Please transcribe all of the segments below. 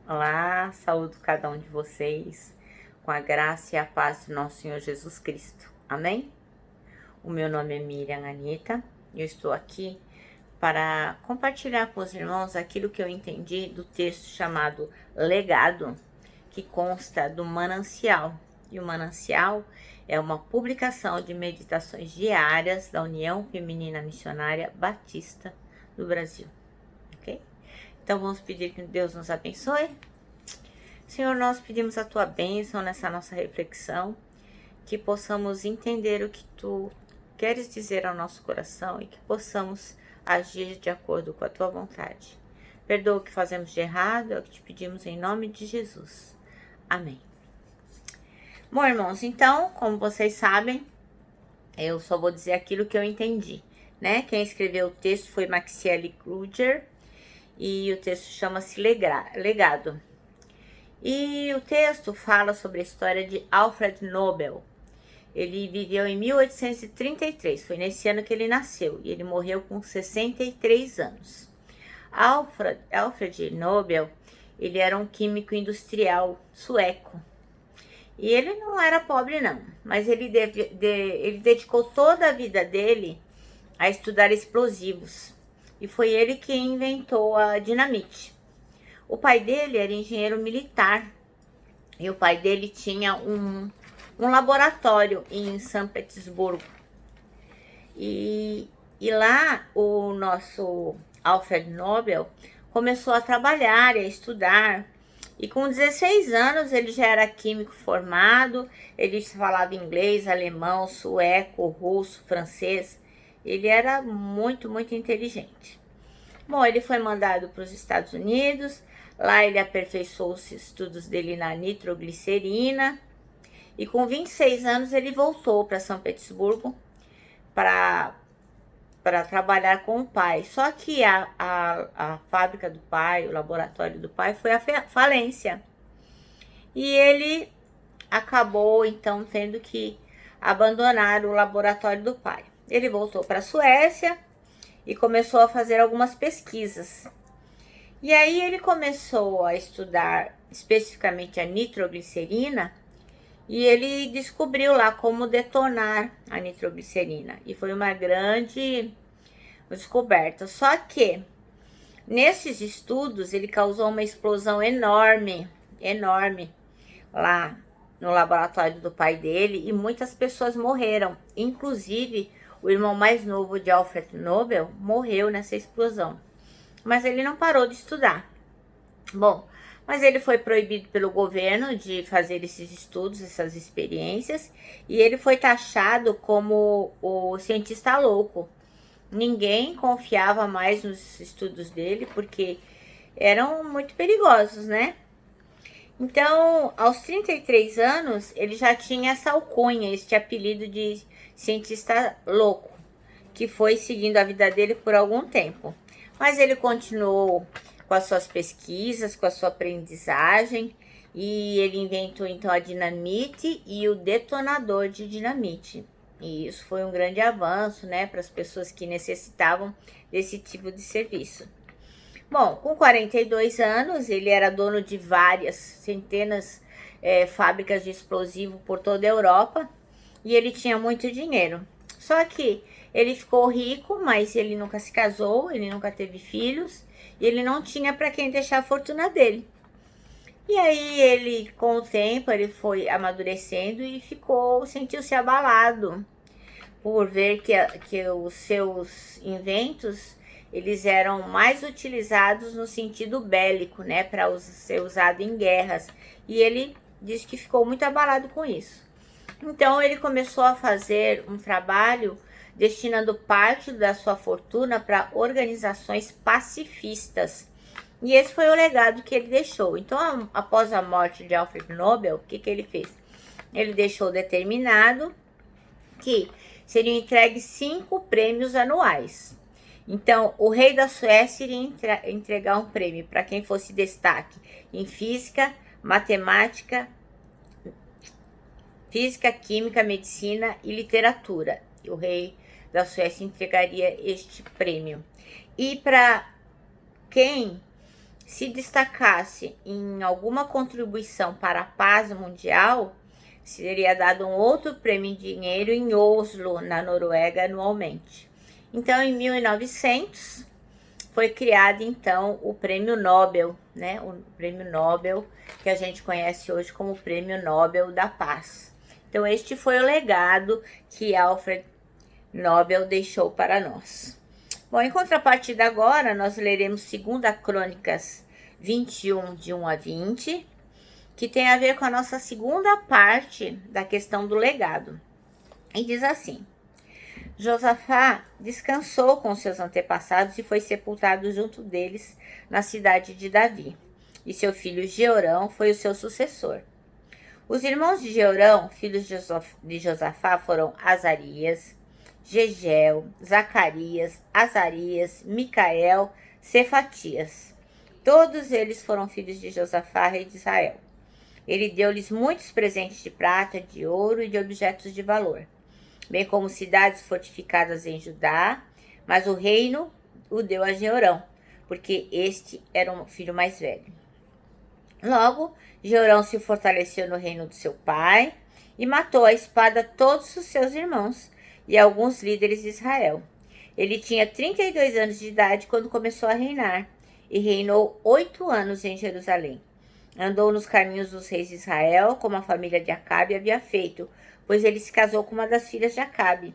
Olá, saúdo cada um de vocês com a graça e a paz do nosso Senhor Jesus Cristo. Amém? O meu nome é Miriam Anita e eu estou aqui para compartilhar com os irmãos aquilo que eu entendi do texto chamado Legado, que consta do Manancial. E o Manancial é uma publicação de meditações diárias da União Feminina Missionária Batista do Brasil. Ok? Então vamos pedir que Deus nos abençoe. Senhor, nós pedimos a tua bênção nessa nossa reflexão, que possamos entender o que tu queres dizer ao nosso coração e que possamos agir de acordo com a tua vontade. Perdoa o que fazemos de errado, é o que te pedimos em nome de Jesus. Amém. Bom, irmãos, então, como vocês sabem, eu só vou dizer aquilo que eu entendi, né? Quem escreveu o texto foi Maxielle Kruger e o texto chama-se Legado. E o texto fala sobre a história de Alfred Nobel. Ele viveu em 1833, foi nesse ano que ele nasceu, e ele morreu com 63 anos. Alfred Nobel, ele era um químico industrial sueco. E ele não era pobre não, mas ele dedicou toda a vida dele a estudar explosivos. E foi ele que inventou a dinamite. O pai dele era engenheiro militar e o pai dele tinha um laboratório em São Petersburgo. E lá o nosso Alfred Nobel começou a trabalhar e a estudar. E com 16 anos ele já era químico formado, ele falava inglês, alemão, sueco, russo, francês. Ele era muito, muito inteligente. Bom, ele foi mandado para os Estados Unidos. Lá ele aperfeiçoou os estudos dele na nitroglicerina. E com 26 anos ele voltou para São Petersburgo para trabalhar com o pai. Só que a fábrica do pai, o laboratório do pai, foi à falência. E ele acabou então tendo que abandonar o laboratório do pai. Ele voltou para a Suécia e começou a fazer algumas pesquisas. E aí ele começou a estudar especificamente a nitroglicerina e ele descobriu lá como detonar a nitroglicerina. E foi uma grande descoberta. Só que nesses estudos ele causou uma explosão enorme lá no laboratório do pai dele e muitas pessoas morreram. Inclusive o irmão mais novo de Alfred Nobel morreu nessa explosão. Mas ele não parou de estudar. Bom, mas ele foi proibido pelo governo de fazer esses estudos, essas experiências, e ele foi taxado como o cientista louco. Ninguém confiava mais nos estudos dele, porque eram muito perigosos, né? Então, aos 33 anos, ele já tinha essa alcunha, este apelido de cientista louco, que foi seguindo a vida dele por algum tempo. Mas ele continuou com as suas pesquisas, com a sua aprendizagem, e ele inventou então a dinamite e o detonador de dinamite. E isso foi um grande avanço, né, para as pessoas que necessitavam desse tipo de serviço. Bom, com 42 anos, ele era dono de várias centenas fábricas de explosivo por toda a Europa, e ele tinha muito dinheiro. Só que ele ficou rico, mas ele nunca se casou, ele nunca teve filhos, e ele não tinha para quem deixar a fortuna dele. E aí ele, com o tempo, ele foi amadurecendo e sentiu-se abalado por ver que os seus inventos, eles eram mais utilizados no sentido bélico, né, para ser usado em guerras. E ele disse que ficou muito abalado com isso. Então ele começou a fazer um trabalho destinando parte da sua fortuna para organizações pacifistas. E esse foi o legado que ele deixou. Então, após a morte de Alfred Nobel, o que ele fez? Ele deixou determinado que seriam entregues 5 prêmios anuais. Então, o rei da Suécia iria entregar um prêmio para quem fosse destaque em física, matemática, química, medicina e literatura. O rei da Suécia entregaria este prêmio. E para quem se destacasse em alguma contribuição para a paz mundial, seria dado um outro prêmio em dinheiro em Oslo, na Noruega, anualmente. Então, em 1900, foi criado, então, o Prêmio Nobel, né? O Prêmio Nobel, que a gente conhece hoje como Prêmio Nobel da Paz. Então, este foi o legado que Alfred Nobel deixou para nós. Bom, em contrapartida agora, nós leremos 2 Crônicas 21, de 1 a 20, que tem a ver com a nossa segunda parte da questão do legado. E diz assim: Josafá descansou com seus antepassados e foi sepultado junto deles na cidade de Davi. E seu filho Jeorão foi o seu sucessor. Os irmãos de Jeorão, filhos de Josafá, foram Azarias, Jegel, Zacarias, Azarias, Micael, Cefatias. Todos eles foram filhos de Josafá, rei de Israel. Ele deu-lhes muitos presentes de prata, de ouro e de objetos de valor, bem como cidades fortificadas em Judá, mas o reino o deu a Jeorão, porque este era o filho mais velho. Logo, Jeorão se fortaleceu no reino do seu pai e matou à espada todos os seus irmãos e alguns líderes de Israel. Ele tinha 32 anos de idade quando começou a reinar e reinou 8 anos em Jerusalém. Andou nos caminhos dos reis de Israel, como a família de Acabe havia feito, pois ele se casou com uma das filhas de Acabe,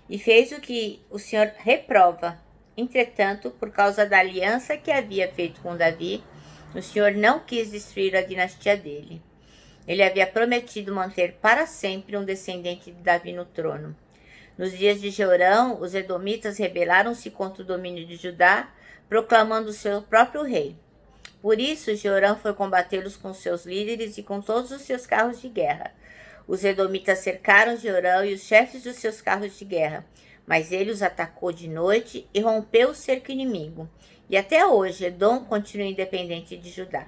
e fez o que o Senhor reprova. Entretanto, por causa da aliança que havia feito com Davi, o Senhor não quis destruir a dinastia dele. Ele havia prometido manter para sempre um descendente de Davi no trono. Nos dias de Jeorão, os edomitas rebelaram-se contra o domínio de Judá, proclamando seu próprio rei. Por isso, Jeorão foi combatê-los com seus líderes e com todos os seus carros de guerra. Os edomitas cercaram Jeorão e os chefes dos seus carros de guerra, mas ele os atacou de noite e rompeu o cerco inimigo. E até hoje, Edom continua independente de Judá.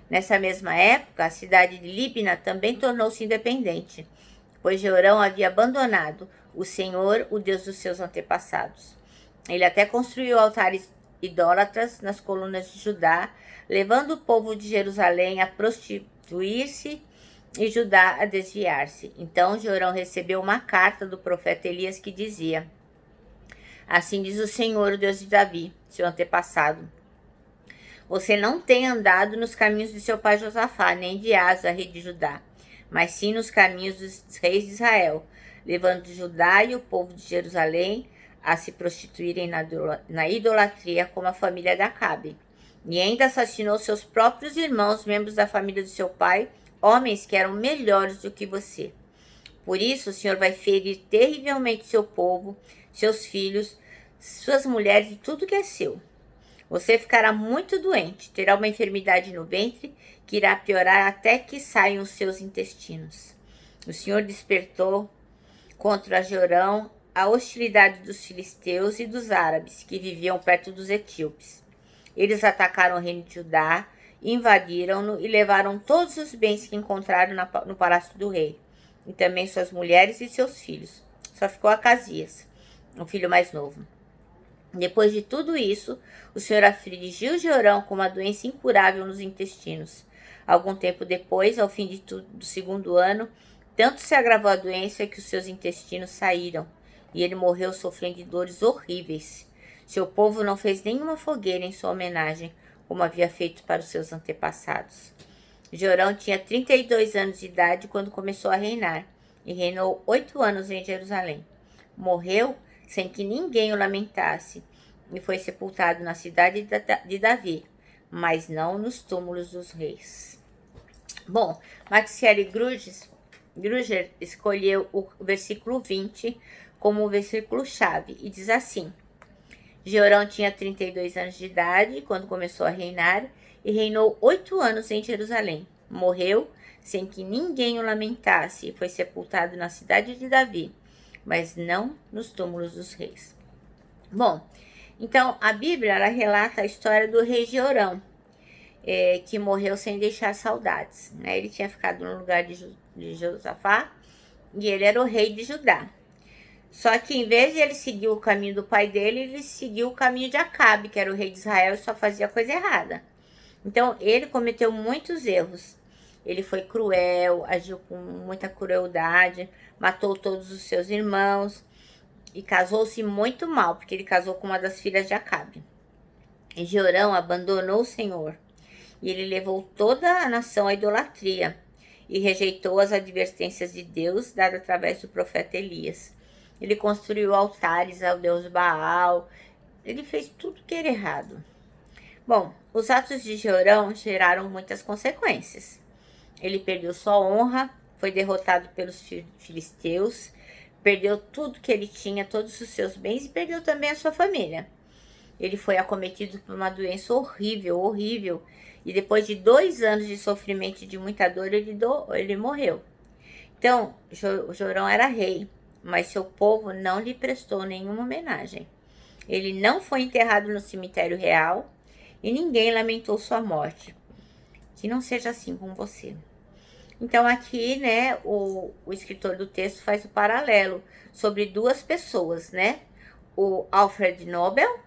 Nessa mesma época, a cidade de Líbina também tornou-se independente, pois Jeorão havia abandonado o Senhor, o Deus dos seus antepassados. Ele até construiu altares idólatras nas colunas de Judá, levando o povo de Jerusalém a prostituir-se e Judá a desviar-se. Então Jeorão recebeu uma carta do profeta Elias que dizia: Assim diz o Senhor, o Deus de Davi, seu antepassado: Você não tem andado nos caminhos de seu pai Josafá, nem de Asa, rei de Judá, mas sim nos caminhos dos reis de Israel, levando Judá e o povo de Jerusalém a se prostituírem na idolatria como a família de Acabe. E ainda assassinou seus próprios irmãos, membros da família do seu pai, homens que eram melhores do que você. Por isso, o Senhor vai ferir terrivelmente seu povo, seus filhos, suas mulheres e tudo que é seu. Você ficará muito doente, terá uma enfermidade no ventre que irá piorar até que saiam os seus intestinos. O Senhor despertou contra Jeorão a hostilidade dos filisteus e dos árabes que viviam perto dos etíopes. Eles atacaram o reino de Judá, invadiram-no e levaram todos os bens que encontraram no palácio do rei, e também suas mulheres e seus filhos. Só ficou Acasias, o filho mais novo. Depois de tudo isso, o Senhor afligiu Jeorão com uma doença incurável nos intestinos. Algum tempo depois, ao fim do segundo ano, tanto se agravou a doença que os seus intestinos saíram, e ele morreu sofrendo de dores horríveis. Seu povo não fez nenhuma fogueira em sua homenagem, como havia feito para os seus antepassados. Jeorão tinha 32 anos de idade quando começou a reinar, e reinou 8 anos em Jerusalém. Morreu sem que ninguém o lamentasse, e foi sepultado na cidade de Davi, mas não nos túmulos dos reis. Bom, Maxieri Gruger escolheu o versículo 20 como o versículo-chave e diz assim: Jeorão tinha 32 anos de idade quando começou a reinar e reinou 8 anos em Jerusalém. Morreu sem que ninguém o lamentasse e foi sepultado na cidade de Davi, mas não nos túmulos dos reis. Bom, então a Bíblia ela relata a história do rei Jeorão, que morreu sem deixar saudades, né? Ele tinha ficado no lugar de Josafá e ele era o rei de Judá. Só que em vez de ele seguir o caminho do pai dele, ele seguiu o caminho de Acabe, que era o rei de Israel e só fazia coisa errada. Então, ele cometeu muitos erros. Ele foi cruel, agiu com muita crueldade, matou todos os seus irmãos e casou-se muito mal, porque ele casou com uma das filhas de Acabe. E Jeorão abandonou o Senhor, e ele levou toda a nação à idolatria, e rejeitou as advertências de Deus dadas através do profeta Elias. Ele construiu altares ao deus Baal, ele fez tudo que era errado. Bom, os atos de Jeorão geraram muitas consequências. Ele perdeu sua honra, foi derrotado pelos filisteus, perdeu tudo que ele tinha, todos os seus bens, e perdeu também a sua família. Ele foi acometido por uma doença horrível, horrível, e depois de 2 anos de sofrimento e de muita dor, ele morreu. Então, Jorão era rei, mas seu povo não lhe prestou nenhuma homenagem. Ele não foi enterrado no cemitério real e ninguém lamentou sua morte. Que não seja assim com você. Então, aqui, né, o escritor do texto faz o paralelo sobre 2 pessoas, né? O Alfred Nobel,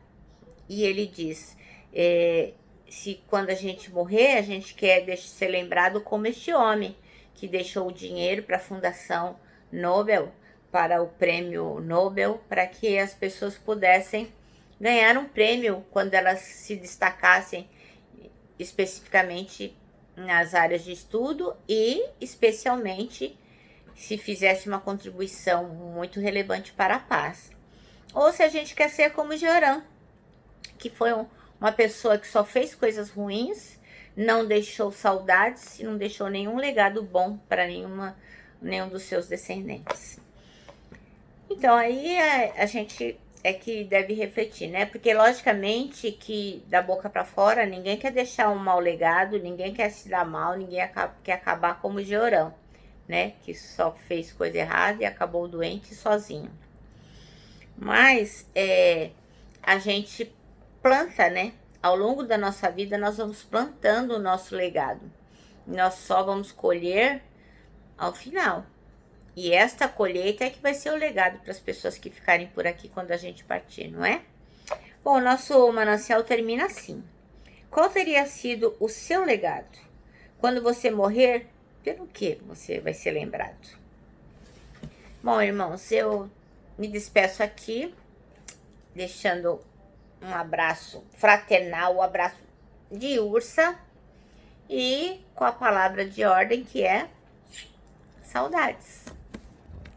e ele diz, se quando a gente morrer, a gente quer ser lembrado como este homem que deixou o dinheiro para a Fundação Nobel, para o Prêmio Nobel, para que as pessoas pudessem ganhar um prêmio quando elas se destacassem especificamente nas áreas de estudo e especialmente se fizesse uma contribuição muito relevante para a paz. Ou se a gente quer ser como Jeorão, que foi uma pessoa que só fez coisas ruins, não deixou saudades e não deixou nenhum legado bom para nenhum dos seus descendentes. Então aí a gente que deve refletir, né? Porque logicamente que da boca para fora ninguém quer deixar um mau legado, ninguém quer se dar mal, ninguém quer acabar como Jeorão, né? Que só fez coisa errada e acabou doente sozinho. Mas a gente planta, né? Ao longo da nossa vida nós vamos plantando o nosso legado. Nós só vamos colher ao final. E esta colheita é que vai ser o legado para as pessoas que ficarem por aqui quando a gente partir, não é? Bom, nosso manancial termina assim. Qual teria sido o seu legado? Quando você morrer, pelo que você vai ser lembrado? Bom, irmãos, eu me despeço aqui, deixando um abraço fraternal, um abraço de ursa, e com a palavra de ordem que é saudades.